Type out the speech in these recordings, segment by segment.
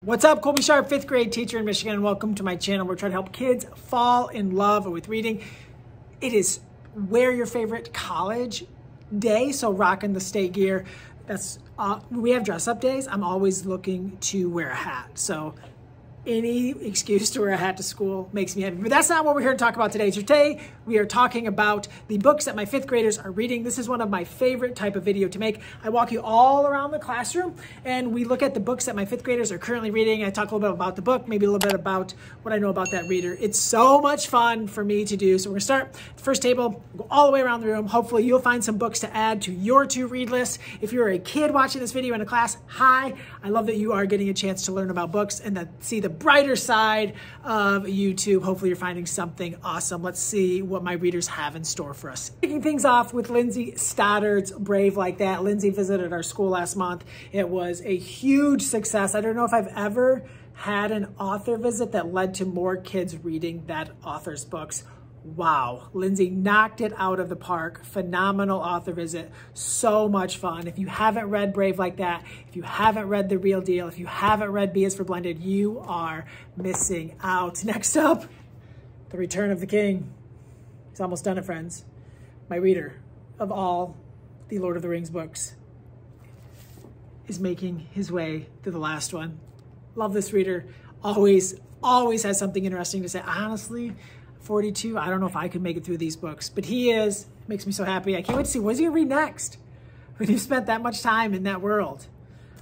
What's up? Colby Sharp, 5th grade teacher in Michigan, and welcome to my channel. We're trying to help kids fall in love with reading. It is wear your favorite college day, so rocking the state gear. We have dress up days. I'm always looking to wear a hat. So any excuse to wear a hat to school makes me happy. But that's not what we're here to talk about today. Today, we are talking about the books that my 5th graders are reading. This is one of my favorite type of video to make. I walk you all around the classroom and we look at the books that my 5th graders are currently reading. I talk a little bit about the book, maybe a little bit about what I know about that reader. It's so much fun for me to do. So we're gonna start the first table, go all the way around the room. Hopefully you'll find some books to add to your to-read list. If you're a kid watching this video in a class, hi. I love that you are getting a chance to learn about books and to see the brighter side of YouTube. Hopefully you're finding something awesome. Let's see what my readers have in store for us. Kicking things off with Lindsay Stoddard's Brave Like That. Lindsay visited our school last month. It was a huge success. I don't know if I've ever had an author visit that led to more kids reading that author's books. Wow, Lindsay knocked it out of the park. Phenomenal author visit. So much fun. If you haven't read Brave Like That, if you haven't read The Real Deal, if you haven't read B is for Blended, you are missing out. Next up, The Return of the King. He's almost done it, friends. My reader of all the Lord of the Rings books is making his way to the last one. Love this reader. Always has something interesting to say. Honestly, 42, I don't know if I could make it through these books, but he is. Makes me so happy. I can't wait to see what's he gonna read next. When you've spent that much time in that world,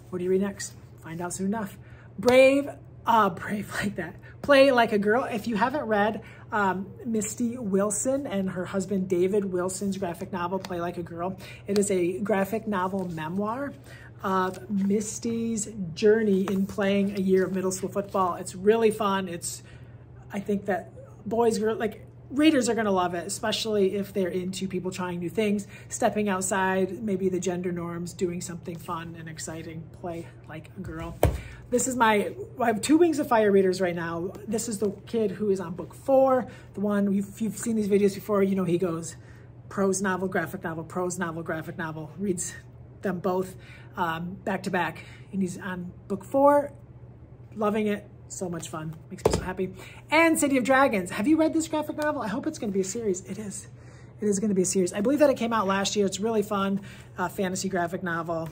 what do you read next? Find out soon enough. Brave Like That. Play Like a Girl. If you haven't read Misty Wilson and her husband David Wilson's graphic novel, Play Like a Girl, it is a graphic novel memoir of Misty's journey in playing a year of middle school football. It's really fun. I think that readers are gonna love it, especially if they're into people trying new things, stepping outside, maybe the gender norms, doing something fun and exciting. Play Like a Girl. I have 2 Wings of Fire readers right now. This is the kid who is on book 4. The one, if you've seen these videos before, you know he goes prose novel, graphic novel, prose novel, graphic novel, reads them both back to back. And he's on book 4, loving it. So much fun. Makes me so happy. And City of Dragons. Have you read this graphic novel? I hope it's going to be a series. It is. It is going to be a series. I believe that it came out last year. It's really fun. Fantasy graphic novel.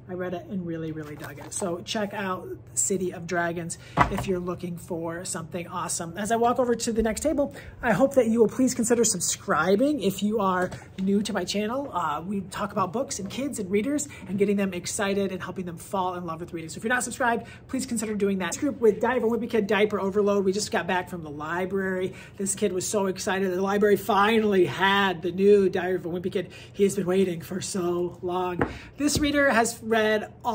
I read it and really dug it. So check out City of Dragons if you're looking for something awesome. As I walk over to the next table, I hope that you will please consider subscribing if you are new to my channel. We talk about books and kids and readers and getting them excited and helping them fall in love with reading. So if you're not subscribed, please consider doing that. This group with Diver Wimpy Kid Diaper Overload. We just got back from the library. This kid was so excited. The library finally had the new Diver Wimpy Kid. He has been waiting for so long. This reader has read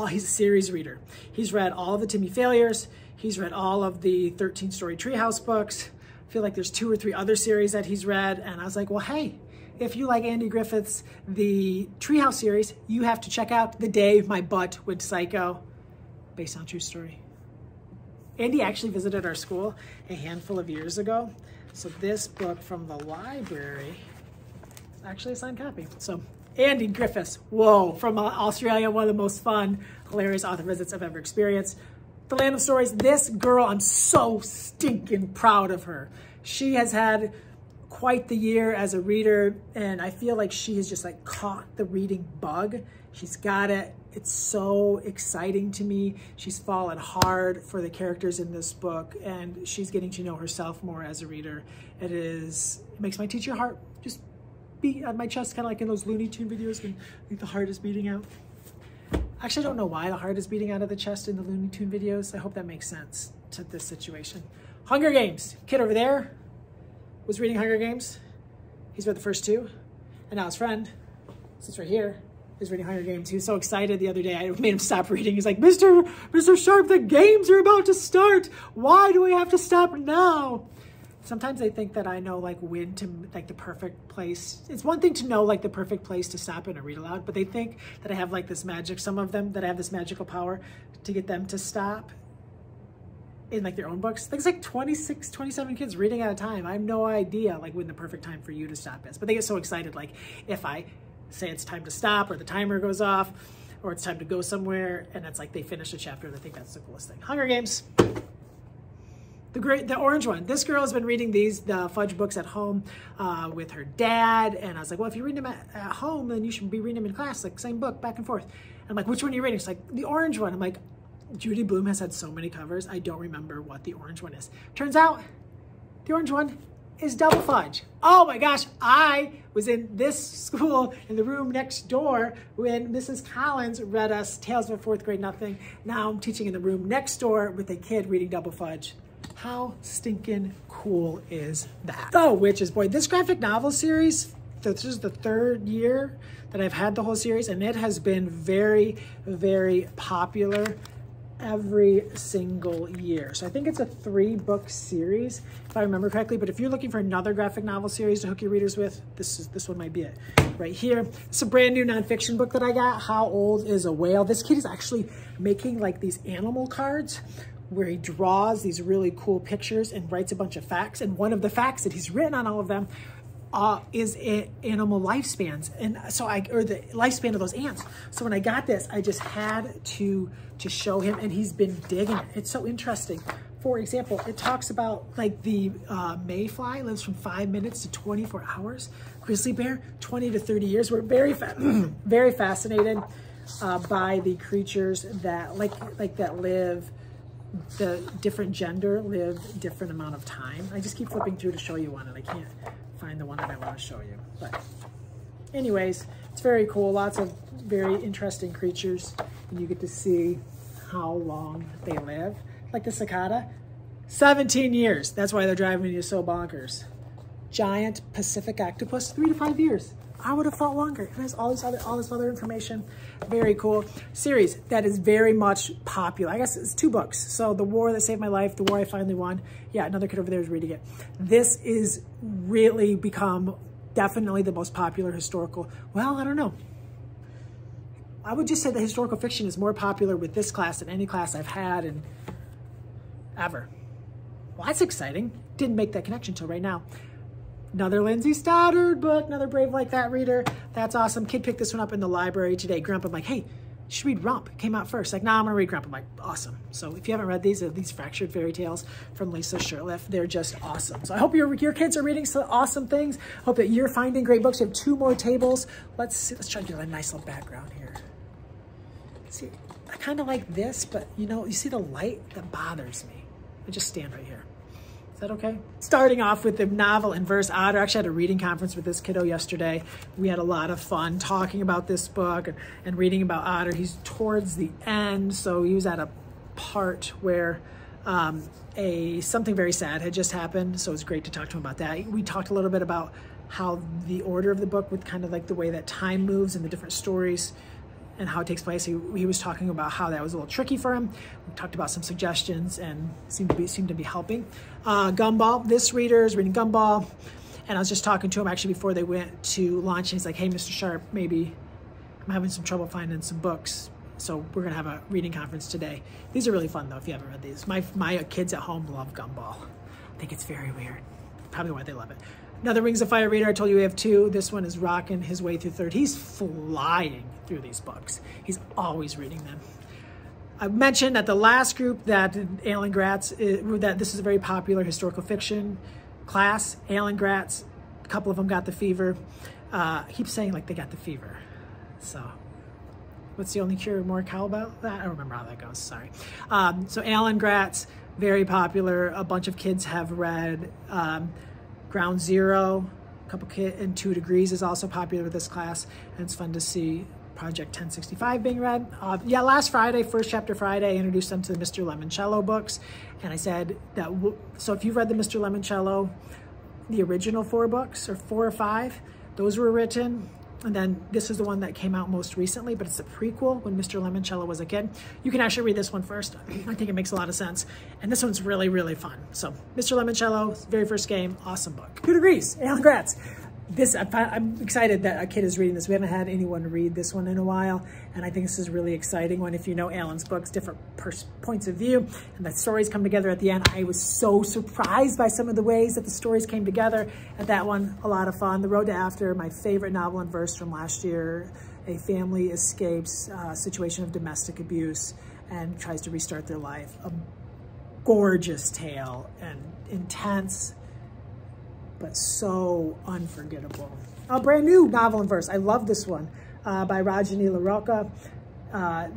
he's a series reader. He's read all of the Timmy Failures. He's read all of the 13-story Treehouse books. I feel like there's 2 or 3 other series that he's read. And I was like, well, hey, if you like Andy Griffith's The Treehouse series, you have to check out The Day My Butt Went Psycho, based on a true story. Andy actually visited our school a handful of years ago. So this book from the library is actually a signed copy. So Andy Griffiths, whoa, from Australia, one of the most fun, hilarious author visits I've ever experienced. The Land of Stories, this girl, I'm so stinking proud of her. She has had quite the year as a reader, and I feel like she has just like caught the reading bug. She's got it. It's so exciting to me. She's fallen hard for the characters in this book, and she's getting to know herself more as a reader. It makes my teacher heart just beat on my chest, kind of like in those Looney Tune videos when the heart is beating out. Actually, I don't know why the heart is beating out of the chest in the Looney Tune videos. I hope that makes sense to this situation. Hunger Games. Kid over there was reading Hunger Games. He's read the first 2. And now his friend, sits right here, is reading Hunger Games. He was so excited the other day. I made him stop reading. He's like, Mr. Sharp, the games are about to start. Why do we have to stop now? Sometimes they think that I know when to the perfect place. It's one thing to know the perfect place to stop in and read aloud, but they think that I have this magic, some of them, that I have this magical power to get them to stop in their own books. It's 26, 27 kids reading at a time. I have no idea when the perfect time for you to stop is. But they get so excited if I say it's time to stop or the timer goes off. or it's time to go somewhere, and it's like they finish a chapter, and I think that's the coolest thing. Hunger Games. The orange one. This girl has been reading the Fudge books at home with her dad, and I was like, well, if you read them at home, then you should be reading them in class, like same book, back and forth. And I'm like, which one are you reading? She's like, the orange one. I'm like, Judy Blume has had so many covers, I don't remember what the orange one is. Turns out, the orange one is Double Fudge. Oh my gosh, I was in this school in the room next door when Mrs. Collins read us Tales of a Fourth Grade Nothing. Now I'm teaching in the room next door with a kid reading Double Fudge. How stinking cool is that? Oh, Witches, boy, this graphic novel series, this is the 3rd year that I've had the whole series, and it has been very, very popular every single year. So I think it's a 3-book series, if I remember correctly, but if you're looking for another graphic novel series to hook your readers with, this one might be it right here. It's a brand new nonfiction book that I got, How Old is a Whale? This kid is actually making like these animal cards where he draws these really cool pictures and writes a bunch of facts. And one of the facts that he's written on all of them is animal lifespans. And so or the lifespan of those ants. So when I got this, I just had to show him, and he's been digging it. It's so interesting. For example, it talks about like the mayfly lives from 5 minutes to 24 hours. Grizzly bear, 20 to 30 years. We're very, very fascinated by the creatures that that live, the different gender live different amount of time. I just keep flipping through to show you one, and I can't find the one that I want to show you. But anyways, it's very cool. Lots of very interesting creatures, and you get to see how long they live. Like the cicada, 17 years. That's why they're driving you so bonkers. Giant Pacific octopus, 3 to 5 years. I would have thought longer. It has all this other information. Very cool series that is very much popular. I guess it's 2 books. So The War That Saved My Life, The War I Finally Won. Yeah, another kid over there is reading it. This is really become definitely the most popular historical. Well, I don't know. I would just say the historical fiction is more popular with this class than any class I've had in ever. Well, that's exciting. Didn't make that connection till right now. Another Lindsay Stoddard book, another Brave Like That reader. That's awesome. Kid picked this one up in the library today. Grump, I'm like, hey, you should read Rump. It came out first. Like, nah, I'm gonna read Grump. I'm like, awesome. So if you haven't read these Fractured Fairy Tales from Lisa Shirtliff, they're just awesome. So I hope your kids are reading some awesome things. Hope that you're finding great books. You have 2 more tables. Let's try to get a nice little background here. See, I kind of like this, but you see the light? That bothers me. I just stand right here. Is that okay? Starting off with the novel in verse Otter. I actually had a reading conference with this kiddo yesterday. We had a lot of fun talking about this book and reading about Otter. He's towards the end, so he was at a part where something very sad had just happened, so it was great to talk to him about that. We talked a little bit about how the order of the book, with kind of like the way that time moves and the different stories and how it takes place. He was talking about how that was a little tricky for him. We talked about some suggestions and seemed to be helping. Gumball, this reader is reading Gumball, and I was just talking to him actually before they went to lunch, and he's like, hey, Mr. Sharp, maybe I'm having some trouble finding some books, so we're gonna have a reading conference today. These are really fun though, if you haven't read these. My kids at home love Gumball. I think it's very weird. Probably why they love it. Another Rings of Fire reader, I told you we have 2. This one is rocking his way through 3rd. He's flying through these books. He's always reading them. I mentioned at the last group that Alan Gratz, that this is a very popular historical fiction class. Alan Gratz, a couple of them got the fever. Keep saying like they got the fever. So what's the only cure? More cowbell? I don't remember how that goes, sorry. So Alan Gratz, very popular. A bunch of kids have read Ground Zero, a couple kids, and 2 Degrees is also popular with this class, and it's fun to see Project 1065 being read. Yeah, last Friday, First Chapter Friday, I introduced them to the Mr. Lemoncello books, and I said that, so if you've read the Mr. Lemoncello, the original 4 books, or 4 or 5, those were written, and then this is the one that came out most recently, but it's a prequel when Mr. Lemoncello was a kid. You can actually read this one first. I think it makes a lot of sense. And this one's really, really fun. So Mr. Lemoncello, very first game, awesome book. 2 Degrees, Alan Gratz. I'm excited that a kid is reading this. We haven't had anyone read this one in a while, and I think this is a really exciting one. If you know Alan's books, different points of view, and the stories come together at the end. I was so surprised by some of the ways that the stories came together at that one. A lot of fun. The Road to After, my favorite novel in verse from last year. a family escapes a situation of domestic abuse and tries to restart their life. A gorgeous tale and intense, but so unforgettable. A brand new novel in verse. I love this one by Rajani LaRocca.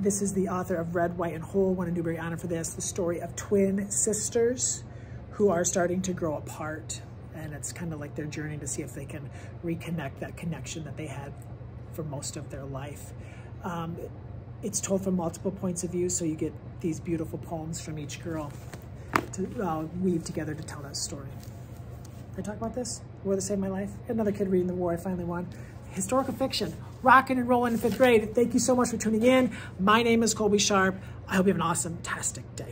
This is the author of Red, White, and Whole. Won a Newbery Honor for this. The story of twin sisters who are starting to grow apart. And it's kind of like their journey to see if they can reconnect that connection that they had for most of their life. It's told from multiple points of view, so you get these beautiful poems from each girl to weave together to tell that story. Did I talk about this? War that saved my life? Another kid reading the war I finally won. Historical fiction, rocking and rolling in 5th grade. Thank you so much for tuning in. My name is Colby Sharp. I hope you have an awesome-tastic day.